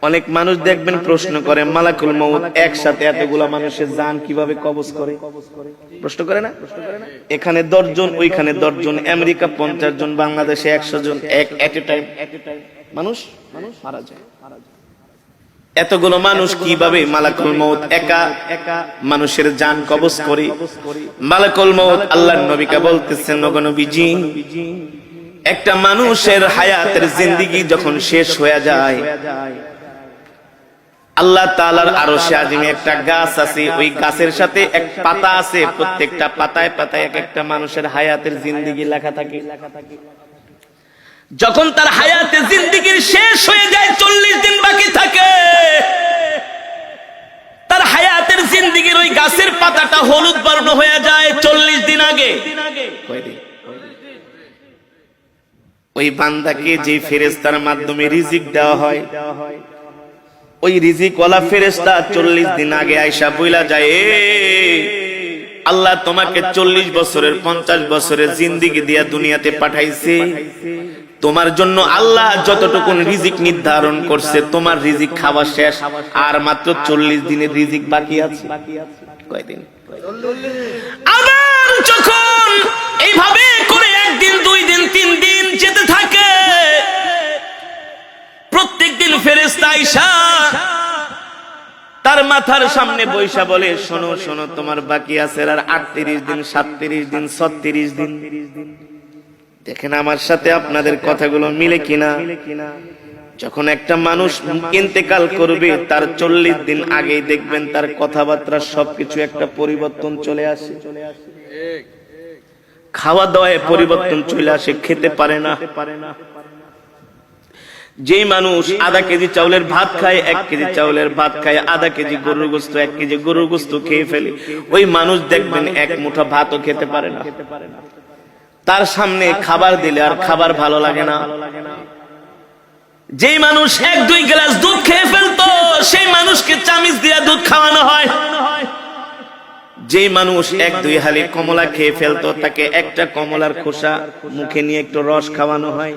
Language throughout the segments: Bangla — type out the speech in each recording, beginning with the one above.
অনেক মানুষ দেখবেন প্রশ্ন করে মালাকুল মউত একসাথে এতগুলা মানুষের জান কিভাবে কবজ করে, প্রশ্ন করে না? এখানে 10 জন, ওইখানে 10 জন, আমেরিকা 50 জন, বাংলাদেশে 100 জন, এক এট এ টাইম মানুষ মারা যায়। এতগুলো মানুষ কিভাবে মালাকুল মউত একা মানুষের জান কবজ করে? মালাকুল মউত আল্লাহর নবীকে বলতেছেন, ওগো নবীজি, একটা মানুষের হায়াতের জিন্দেগি যখন শেষ হয়ে যায়, আল্লাহ তাআলার আরশে আজিমে একটা গাছ আছে, ওই গাছের সাথে এক পাতা আছে, প্রত্যেকটা পাতায় পাতায় এক একটা মানুষের হায়াতের জিন্দেগি লেখা থাকে। যখন তার হায়াতের জিন্দেগির শেষ হয়ে যায়, 40 দিন বাকি থাকে, তার হায়াতের জিন্দেগির ওই গাছের পাতাটা হলুদ বর্ণ হয়ে যায় 40 দিন আগে। ওই বান্দাকে যে ফেরেশতার মাধ্যমে রিজিক দেওয়া হয়, ওই রিজিকওয়ালা ফেরেশতা 40 দিন আগে আয়েশা বইলা যায়, আল্লাহ তোমাকে 40 বছরের 50 বছরের জিন্দেগি দিয়া দুনিয়াতে পাঠাইছে, তোমার জন্য আল্লাহ যতটুকু রিজিক নির্ধারণ করছে, তোমার রিজিক খাওয়া শেষ, আর মাত্র 40 দিনের রিজিক বাকি আছে। কয়দিন? আবার যখন এইভাবে করে 1 দিন 2 দিন 3 দিন যেতে থাকে, প্রত্যেকদিন ফেরেশতা আয়েশা তার মাথার সামনে বৈশা বলে, শোনো শোনো, তোমার বাকি আছে আর 38 দিন, 37 দিন, 36 দিন। দেখেন আমার সাথে আপনাদের কথাগুলো মিলে কিনা? যখন একটা মানুষ ইন্তেকাল করবে, তার 40 দিন আগেই দেখবেন তার কথাবার্তা সবকিছু একটা পরিবর্তন চলে আসে, খাওয়া দাওয়ায় পরিবর্তন চলে আসে, খেতে পারে না। যে মানুষ আধা কেজি চাউলের ভাত খায়, 1 কেজি চাউলের ভাত খায়, আধা কেজি গরুর গোশত, 1 কেজি গরুর গোশত খেয়ে ফেলে, ওই মানুষ দেখবেন 1 মুঠা ভাতও খেতে পারে না। তার সামনে খাবার দিলে আর খাবার ভালো লাগে না। যে মানুষ 1-2 গ্লাস দুধ খেয়ে ফেলতো, সেই মানুষকে চামিচ দিয়ে দুধ খাওয়ানো হয়। যে মানুষ 1-2 হালি কমলা খেয়ে ফেলতো, তাকে একটা কমলার খোসা মুখে নিয়ে একটু রস খাওয়ানো হয়।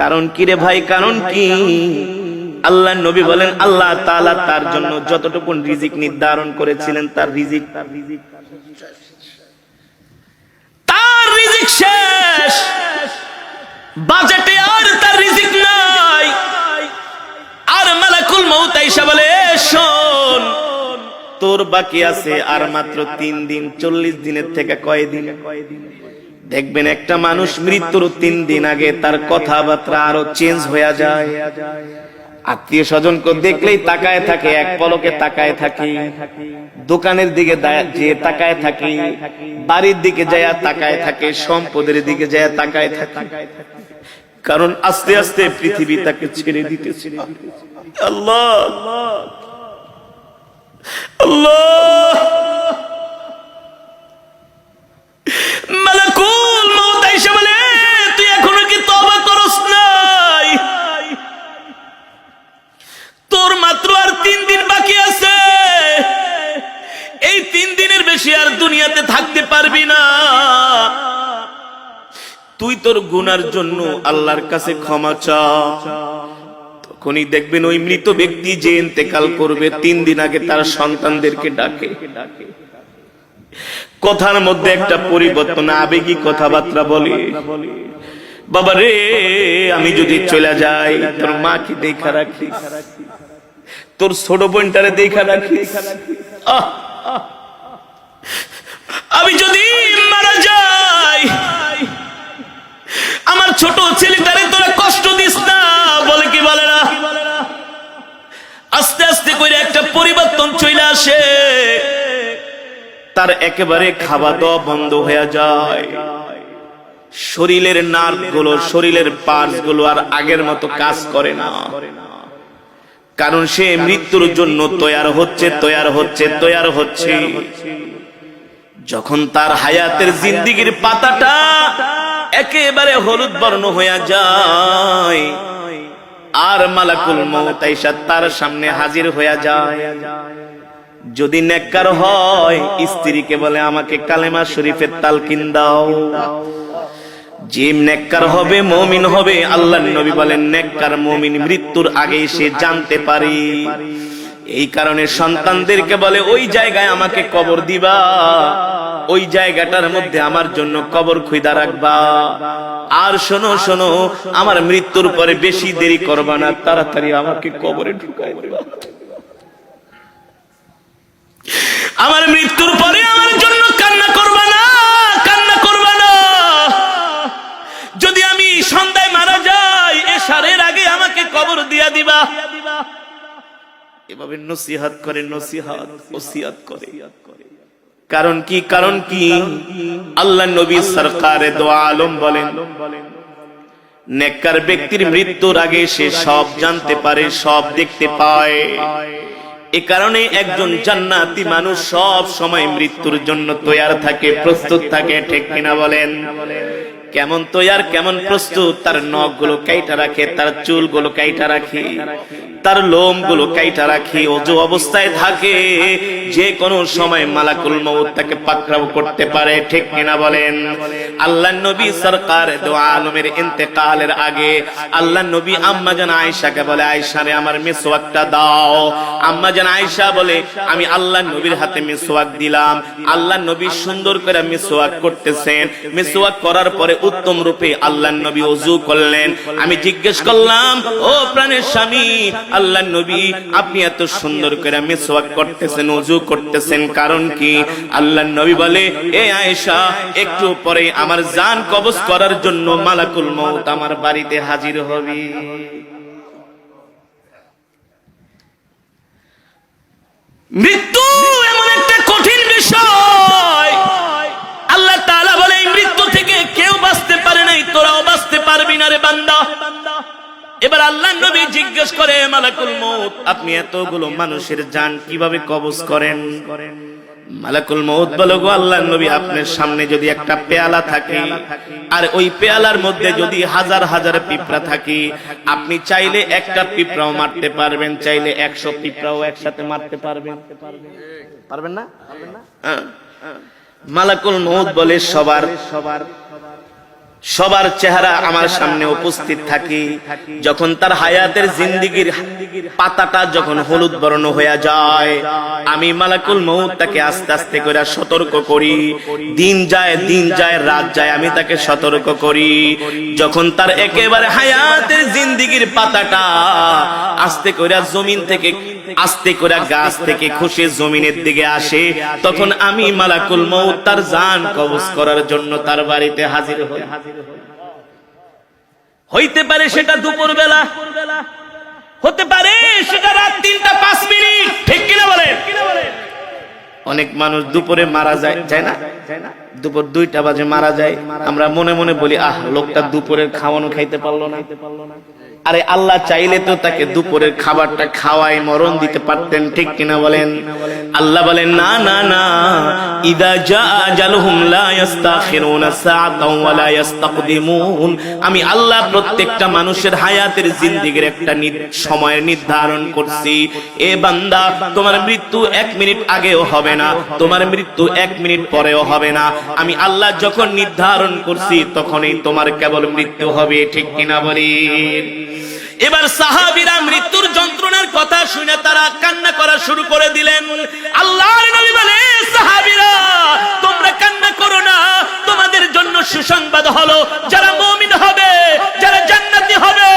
কারণ কি রে ভাই? কারণ কি? আল্লাহর নবী বলেন, আল্লাহ তাআলা তার জন্য যতটুকু রিজিক নির্ধারণ করেছিলেন, তার রিজিক শেষ, বাজেটে আর তার রিজিক নাই। আর মালাকুল মউত আয়েশা বলে, শোন, তোর বাকি আছে আর মাত্র 3 দিন। 40 দিনের থেকে কয়দিন? দেখবেন একটা মানুষ মৃত্যুর 3 দিন আগে তার কথাবার্তা আরো চেঞ্জ হয়ে যায়। আত্মীয় স্বজনকে দেখলেই তাকায় থাকে, এক পলকে তাকায় থাকে, দোকানের দিকে যে তাকায় থাকে, বাড়ির দিকে যায় তাকায় থাকে, সম্পদের দিকে যায় তাকায় থাকে। কারণ আস্তে আস্তে পৃথিবী তাকে ছেড়ে দিতেছে। আল্লাহ আল্লাহ, মালাকুল মউত আয়েশা বলে, তুই এখনো কি তওবা করস নাই? তোর মাত্র আর 3 দিন বাকি আছে। এই 3 দিনের বেশি আর দুনিয়াতে থাকতে পারবি না। তুই তোর গুনার জন্য আল্লাহর কাছে ক্ষমা চা। তখনই দেখবেন ওই মৃত ব্যক্তি যে ইন্তেকাল করবে, 3 দিন আগে তার সন্তানদেরকে ডাকে, কথার মধ্যে একটা পরিবর্তন, আবেগী কথাবার্তা বলে, বাবা রে, আমি যদি চলে যাই, তোর মাকে দেখা রাখিস, তোর ছোট বোনটারে দেখা রাখিস। আমি যদি মারা যাই, আমার ছোট ছেলেটারে তোরা কষ্ট দিস না। বলে কি বলে না? আস্তে আস্তে করে একটা পরিবর্তন চলে আসে, তার একেবারে খাওয়া দাওয়া বন্ধ হয়ে যায়। শরীরের নার্ভ গুলো, শরীরের পার্টস গুলো আর আগের মতো কাজ করে না। কারণ সে মৃত্যুর জন্য তৈয়ার হচ্ছে। যখন তার হায়াতের জিন্দেগির পাতাটা একেবারে হলুদ বর্ণ হয়ে যায়, আর মালাকুল মউত আয়েশা তার সামনে হাজির হয়ে যায়। যদি নেককার হয়, স্ত্রীকে বলে, আমাকে কালেমা শরীফের তালকিন দাও। যে নেককার হবে, মুমিন হবে, আল্লাহর নবী বলেন নেককার মুমিন মৃত্যুর আগে সে জানতে পারে। এই কারণে সন্তানদেরকে বলে ওই জায়গায় আমাকে কবর দিবা, ওই জায়গাটার মধ্যে আমার জন্য কবর খুঁজা রাখবা। আর শোনো শোনো, আমার মৃত্যুর পরে বেশি দেরি করবা না, তাড়াতাড়ি আমাকে কবরে ঢুকাই দিবা। আমার মৃত্যুর পরে আমার জন্য কান্না করবা না, কান্না করবা না। যদি আমি সন্ধ্যায় মারা যাই, এশারের আগে আমাকে কবর দিয়া দিবা। এভাবে নসিহত করে, নসিহত ওসিয়ত করে। কারণ কি? কারণ কি? আল্লাহ নবী সরকারে দো আলম বলেন নেককার ব্যক্তির মৃত্যুর আগে সে সব জানতে পারে, সব দেখতে পায়। এ কারণে একজন জান্নাতি মানুষ সব সময় মৃত্যুর জন্য তৈয়ার থাকে, প্রস্তুত থাকে। ঠিক কিনা বলেন? কেমন তৈয়ার, কেমন প্রস্তুত? তার নখগুলো কাইটা রাখে, তার চুলগুলো কাইটা রাখে, তার লোমগুলো কাইটা রাখে, ওযু অবস্থায় থাকে। যে কোনো সময় মালাকুল মউত তাকে পাকড়াও করতে পারে। ঠিক কিনা বলেন? আল্লাহর নবী সরকার দো আলমের ইন্তেকালের আগে আল্লাহর নবী আম্মা জান আয়েশাকে বলে, আয়েশা রে আমার মিসওয়াকটা দাও। আম্মা জান আয়েশা বলে, আমি আল্লাহর নবীর হাতে মিসওয়াক দিলাম। আল্লাহর নবী সুন্দর করে মিসওয়াক করতেছেন। মিসওয়াক করার পরে উত্তম রূপে আল্লাহর নবী ওযু করলেন। আমি জিজ্ঞেস করলাম, ও প্রাণের স্বামী আল্লাহর নবী, আপনি এত সুন্দর করে মিসওয়াক করতেছেন, ওযু করতেছেন, কারণ কি? আল্লাহর নবী বলে, এ আয়েশা, একটু পরে আমার জান কবজ করার জন্য মালাকুল মউত আমার বাড়িতে হাজির হবে। মৃত্যু এমন একটা কঠিন বিষয়, আল্লাহ তাআলা বলে এই মৃত্যু থেকে কেউ বাঁচতে পারে নাই, তোরাও বাঁচতে পারবি না রে বান্দা। এবার আল্লাহর নবী জিজ্ঞেস করে, মালাকুল মউত, আপনি এতগুলো মানুষের জান কিভাবে কবজ করেন? মালাকুল মউত বলে, গো আল্লাহর নবী, আপনার সামনে যদি একটা পেয়ালা থাকে আর ওই পেয়ালার মধ্যে যদি হাজার হাজার পিঁপড়া থাকে, আপনি চাইলে একটা পিঁপড়াও মারতে পারবেন, চাইলে 100 পিঁপড়াও একসাথে মারতে পারবেন। পারবেন না? মালাকুল মউত বলে, সবার চেহারা আমার সামনে উপস্থিত থাকে। যখন তার হায়াতের জিন্দেগীর পাতাটা যখন হলুদ বর্ণ হয়ে যায়, আমি মালাকুল মউত তাকে আস্তে আস্তে করে সতর্ক করি। দিন যায়, দিন যায়, রাত যায়, আমি তাকে সতর্ক করি। যখন তার একেবারে হায়াতের জিন্দেগীর পাতাটা আস্তে করে জমিন থেকে, আস্তে করে গাছ থেকে খসে জমিনের দিকে আসে, তখন আমি মালাকুল মউত তার জান কবজ করার জন্য তার বাড়িতে হাজির হই। হইতে পারে সেটা দুপুর বেলা, হতে পারে সেটা রাত 3টা 5 মিনিট। ঠিক কিনা বলেন? অনেক মানুষ দুপুরে মারা যায়, যায় না? দুপুর 2টা বাজে মারা যায়। আমরা মনে মনে বলি, আহ, লোকটা দুপুরের খাওয়ানো খাইতে পারলো না। আরে আল্লাহ চাইলে তো তাকে দুপুরের খাবারটা খাওয়াই মরণ দিতে পারতেন। ঠিক কিনা বলেন? আল্লাহ বলেন, না না না, ইদা জা আজালুহুম লা ইস্তাখিরুনা সাআতাও ওয়া লা ইস্তাকদিমুন। আমি আল্লাহ প্রত্যেকটা মানুষের হায়াতের জিন্দেগীর একটা সময় নির্ধারণ করছি। এ বান্দা, তোমার মৃত্যু 1 মিনিট আগেও হবে না, তোমার মৃত্যু 1 মিনিট পরেও হবে না। আমি আল্লাহ যখন নির্ধারণ করছি তখনই তোমার কেবল মৃত্যু হবে। ঠিক কিনা বলেন? এবার সাহাবীরা মৃত্যুর যন্ত্রণার কথা শুনে তারা কান্না করা শুরু করে দিলেন। আল্লাহর নবী বলে, সাহাবীরা তোমরা কান্না করো না, তোমাদের জন্য সুসংবাদ হলো, যারা মুমিন হবে, যারা জান্নাতি হবে,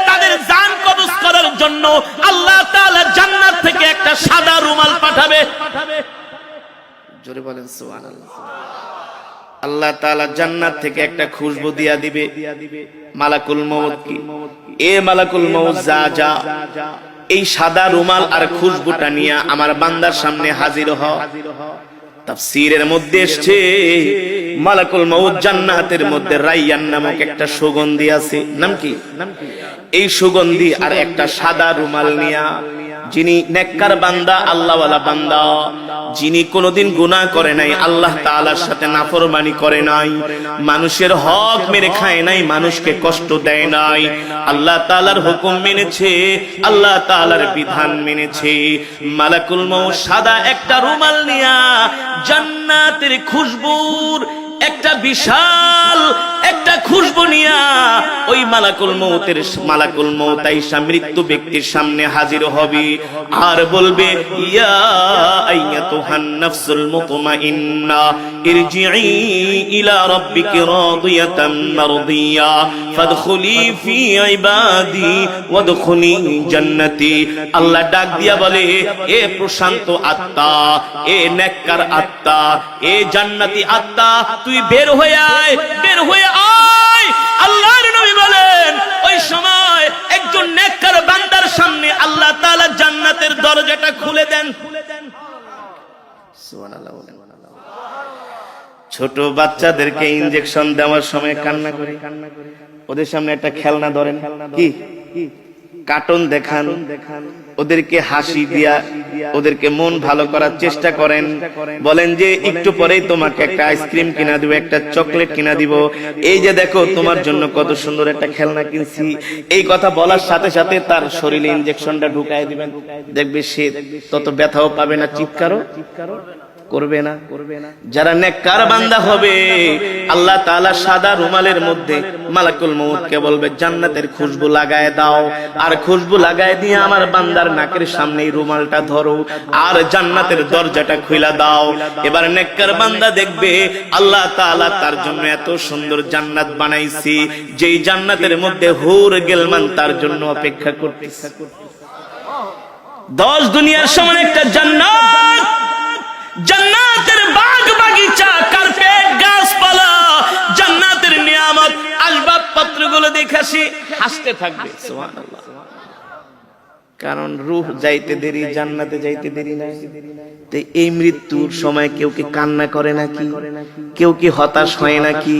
তাদের জান কবজ করার জন্য আল্লাহ তাআলা জান্নাত থেকে একটা সাদা রুমাল পাঠাবে। জোরে বলেন সুবহানাল্লাহ। আল্লাহ তাআলা জান্নাত থেকে একটা খুশবু দিয়া দিবে মালাকুল মউত কি, এ মালাকুল মউত যা যা, এই সাদা রুমাল আর খুশবুটা নিয়ে আমার বান্দার সামনে হাজির হ। তাফসীরের মধ্যে এসেছে, মালাকুল মউত জান্নাতের মধ্যে রাইয়ান নামক একটা সুগন্ধি আছে। নাম কি? এই সুগন্ধি আর একটা সাদা রুমাল নিয়া, যিনি নেককার বান্দা, আল্লাহওয়ালা বান্দা, যিনি কোনোদিন গুনাহ করে নাই, আল্লাহ তাআলার সাথে নাফরমানি করে নাই, মানুষের হক মেরে খায় নাই, মানুষকে কষ্ট দেয় নাই, আল্লাহ তাআলার হুকুম মেনেছে, আল্লাহ তাআলার বিধান মেনেছে, মালাকুল মউত সাদা একটা রুমাল নিয়া জান্নাতের খুশবুর একটা বিশাল একটা খুশবু নিয়া ওই মালাকুল মউত আইসা মৃত্যু ব্যক্তির সামনে হাজির হবে আর বলবে, ইয়া আইয়াতুহান নাফসুল মুতমাইন্না ইরজিই ইলা রাব্বিকি রাদিয়াতাম মারদিয়া ফাদখুলি ফি ইবাদি ওয়াদখুলি জান্নাতি। আল্লাহ ডাক দিয়া বলে, এ প্রশান্ত আত্মা, এ নেককার আত্মা, এ জান্নাতি আত্মা, তুই বের হয়ে আয়, বের হয়ে আয়। আল্লাহর নবী বলেন, ওই সময় একজন নেককার বান্দার সামনে আল্লাহ তাআলা জান্নাতের দরজাটা খুলে দেন। সুবহানাল্লাহ। ছোট বাচ্চাদেরকে ইনজেকশন দেওয়ার সময় কান্না করে, ওদের সামনে একটা খেলনা ধরেন, কি কার্টুন দেখান, ওদেরকে হাসি দিয়া ওদেরকে মন ভালো করার চেষ্টা করেন। বলেন যে একটু পরেই তোমাকে একটা আইসক্রিম কিনা দিব, একটা চকলেট কিনা দিব, এই যে দেখো তোমার জন্য কত সুন্দর একটা খেলনা কিনছি। এই কথা বলার সাথে সাথে তার শরীরে ইনজেকশনটা ঢুকায় দিবেন, দেখবে সে তত ব্যথাও পাবে না, চিৎকারও করবে না। যারা নেককার বান্দা হবে, আল্লাহ তাআলা সাদা রুমালের মধ্যে মালাকুল মউতকে বলবে, জান্নাতের খুশবু লাগায় দাও, আর খুশবু লাগায় দিয়ে আমার বান্দার নাকের সামনে রুমালটা ধরো আর জান্নাতের দরজাটা খুলে দাও। এবার নেককার বান্দা দেখবে আল্লাহ তাআলা তার জন্য এত সুন্দর জান্নাত বানাইছি, যেই জান্নাতের মধ্যে হুর গিলমান তার জন্য অপেক্ষা করতেছে। 10 দুনিয়ার সমান একটা জান্নাত, জান্নাতের বাগ বাগিচা, কার্পেট, গাছপালা, জান্নাতের নিয়ামত, আসবাবপত্রগুলো দেখে সে হাসতে থাকবে। সুবহানাল্লাহ। কারণ রূহ যাইতে দেরি, জান্নাতে যাইতে দেরি নাই। তো এই মৃত্যুর সময় কেউ কি কান্না করে নাকি? কেউ কি হতাশ হয় নাকি?